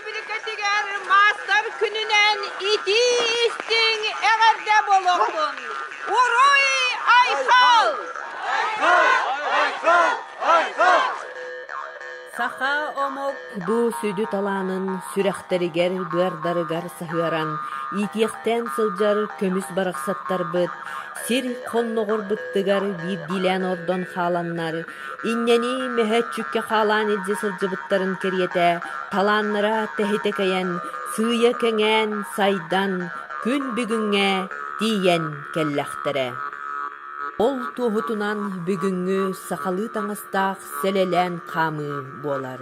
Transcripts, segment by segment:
Bübülüketiger master gününen iti istin eğerde bolokun. Uruy Aykal! Саха омок бу сүдү таланын сүрәхтәригер быардарыгар сахыаран, итиектен сылжар көмүс барақсаттар быт, сир конногор быттыгар бирдилен ордон халаннар, иннени мөһөтчүкке халан илже сылжыбыттарын кериете, таланнара тәхитекәйен, сыя кәңән сайдан, күн бүгүнгә тиен келләхтәре. Ол туһутунан бүгүнгү сахалы таңастаах селелен камы болар.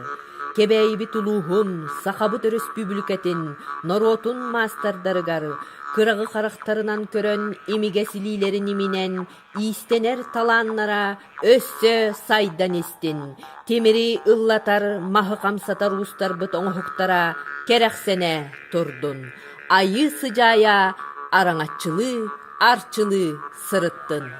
Кебейби тулуһун сахабыт республикатын норотун мастардарыгар кырагы характарынан көрөн эмигесилилерин именен истенер таланнара өссө сайдан истин. Темири ыллатар махы камсатар устар быт оңохуктара керексене турдун. Айы сыжая араңатчылы, арчылы сырыттын.